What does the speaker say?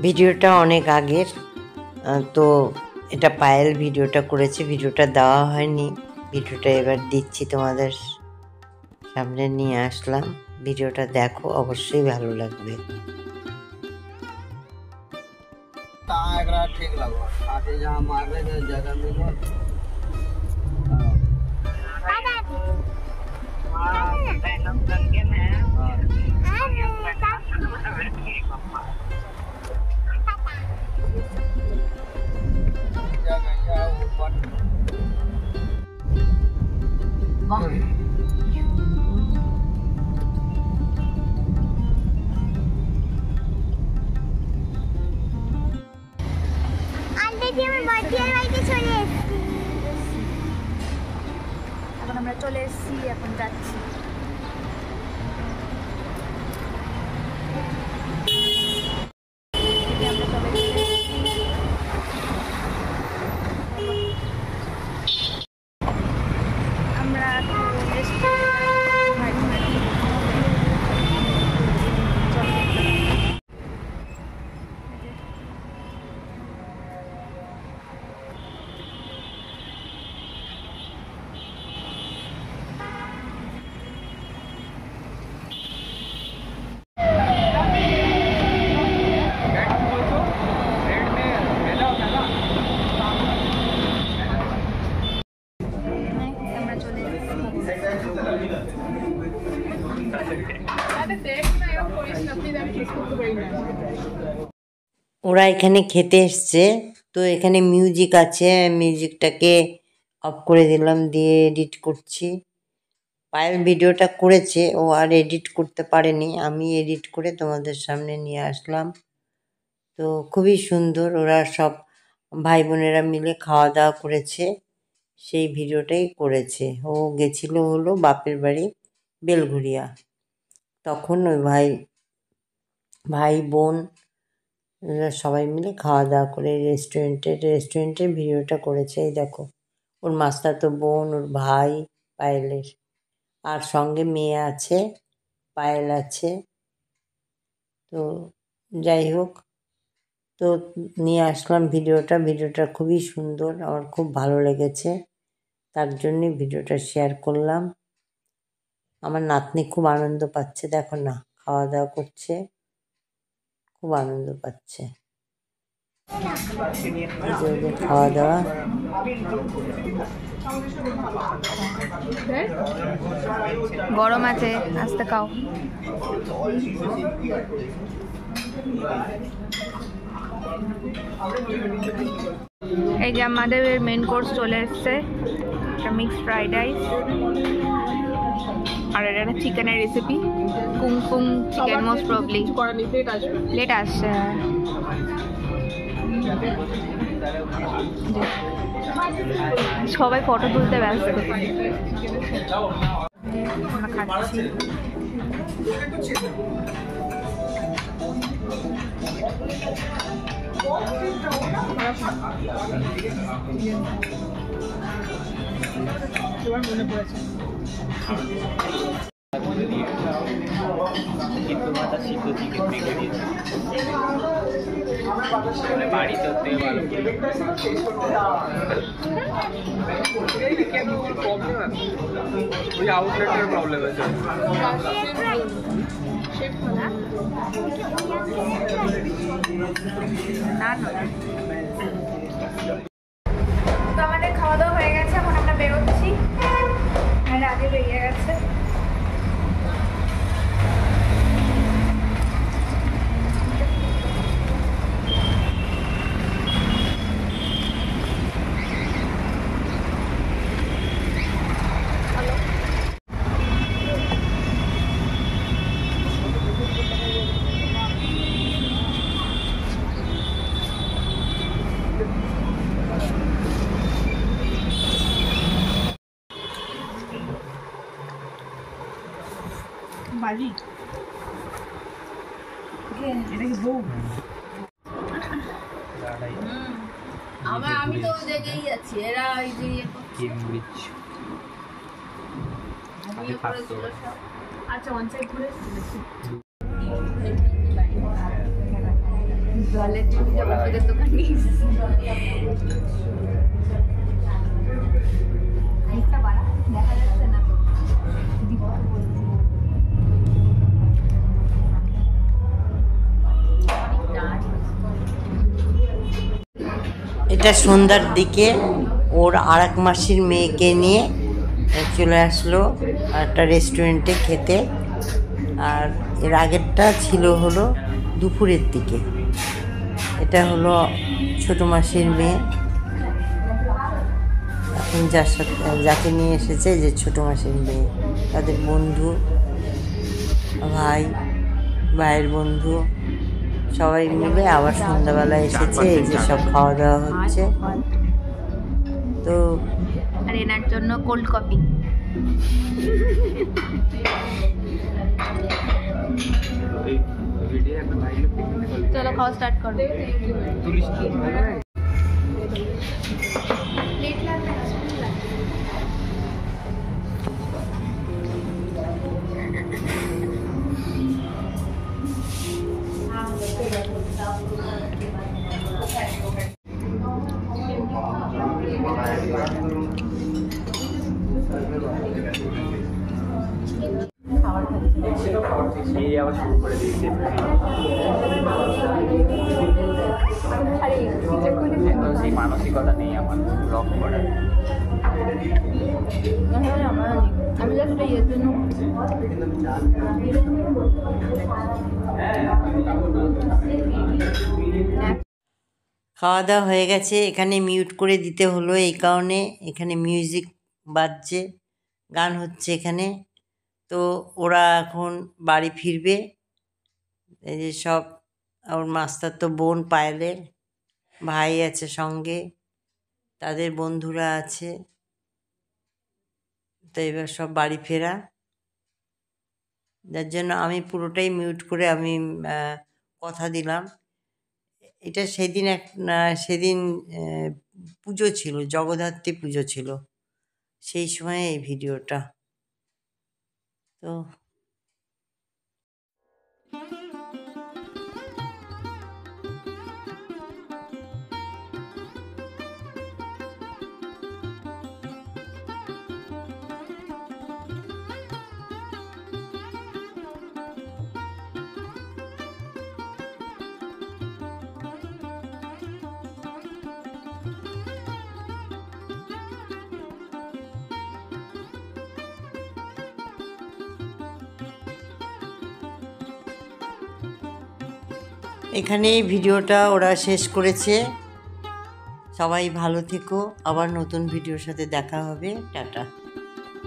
ভিডিওটা অনেক আগের, তো এটা পায়েল ভিডিওটা করেছে, ভিডিওটা দেওয়া হয়নি, ভিডিওটা এবার দিচ্ছি, তোমাদের সামনে নিয়ে আসলাম। ভিডিওটা দেখো, অবশ্যই ভালো লাগবে। ठीक लगो आगे जहाँ मारने के जगह मिलो এখন আমরা চলে এসেছি, এখন যাচ্ছি। আমরা ওরা এখানে খেতে এসছে, তো এখানে মিউজিক আছে, মিউজিকটাকে অফ করে দিলাম, দিয়ে এডিট করছি। পায়েল ভিডিওটা করেছে, ও আর এডিট করতে পারেনি, আমি এডিট করে তোমাদের সামনে নিয়ে আসলাম। তো খুবই সুন্দর, ওরা সব ভাই বোনেরা মিলে খাওয়া দাওয়া করেছে, সেই ভিডিওটাই করেছে। ও গেছিল হলো বাপের বাড়ি বেলঘুরিয়া, তখন ওই ভাই বোন সবাই মিলে খাওয়া দাওয়া করে রেস্টুরেন্টের ভিডিওটা করেছে। এই দেখো, ওর মাস্তাতো বোন, ওর ভাই পায়েলের, আর সঙ্গে মেয়ে আছে, পায়েল আছে। তো যাই হোক, তো নিয়ে আসলাম ভিডিওটা খুবই সুন্দর, আমার খুব ভালো লেগেছে, তার জন্যই ভিডিওটা শেয়ার করলাম। আমার নাতনি খুব আনন্দ পাচ্ছে, দেখো না, খাওয়া দাওয়া করছে, খুব আনন্দ পাচ্ছে। খাওয়া দাওয়া গরম আছে, আস্তে খাও। এই যে আমাদের মেন কোর্স চলে এসছে, একটা মিক্সড ফ্রাইড রাইস, আর এটা একটা চিকেনের recipe, kung chicken most probably. Late আসছে। সবাই ফটো তুলতে ব্যস্ত। আমরা খাচ্ছি। মনে পড়েছে কিন্তু মাথা সিদ্ধ চিকেন মেখে দিয়েছে বাড়িতে ভালো প্রবলেম আছে, ওই আউটলেটের প্রবলেম আছে। তো আমাদের খাওয়া দাওয়া হয়ে গেছে, এখন আমরা বেরোচ্ছি, আর আগে বেরিয়ে গেছে। বাড়ি এটা কি বউ? আমি তো ওই জায়গায় যাচ্ছি, এরা ওই যে কেমব্রিজ। আচ্ছা, ওয়ান সাইড ঘুরে জলের জন্য ওষুধের দোকান গিয়েছি। একটা বাড়া দেখা যাচ্ছে না তো, দীপক বলছি। এটা সন্ধ্যার দিকে ওর আর এক মাসির মেয়েকে নিয়ে চলে আসলো একটা রেস্টুরেন্টে খেতে। আর এর আগেরটা ছিল হলো দুপুরের দিকে। এটা হলো ছোট মাসির মেয়ে, এখন যার সাথে যাকে নিয়ে এসেছে যে ছোট মাসির মেয়ে, তাদের বন্ধু, ভাইয়ের বন্ধু সবাই মিলে আবার সন্ধ্যাবেলা এসেছে। এই যে সব খাওয়া দাওয়া হচ্ছে। তো আর এনার জন্য কোল্ড কফি। চলো খাওয়া স্টার্ট করো। এই আবার শুরু করে দিয়েছে। সেই মানসিকতা নেই আমার ব্লগ করার। আমি জাস্ট ইয়ের জন্য খাওয়া দাওয়া হয়ে গেছে। এখানে মিউট করে দিতে হলো এই কারণে, এখানে মিউজিক বাজছে, গান হচ্ছে এখানে। তো ওরা এখন বাড়ি ফিরবে। এই যে সব ওর মাস্টাতো বোন পায়েলের ভাই আছে সঙ্গে, তাদের বন্ধুরা আছে। তো এবার সব বাড়ি ফেরা, যার জন্য আমি পুরোটাই মিউট করে আমি কথা দিলাম। এটা সেদিন পুজো ছিল, জগদ্ধাত্রী পুজো ছিল, সেই সময় এই ভিডিওটা। তো এখানে ভিডিওটা ওরা শেষ করেছে। সবাই ভালো থেকো, আবার নতুন ভিডিওর সাথে দেখা হবে। টাটা।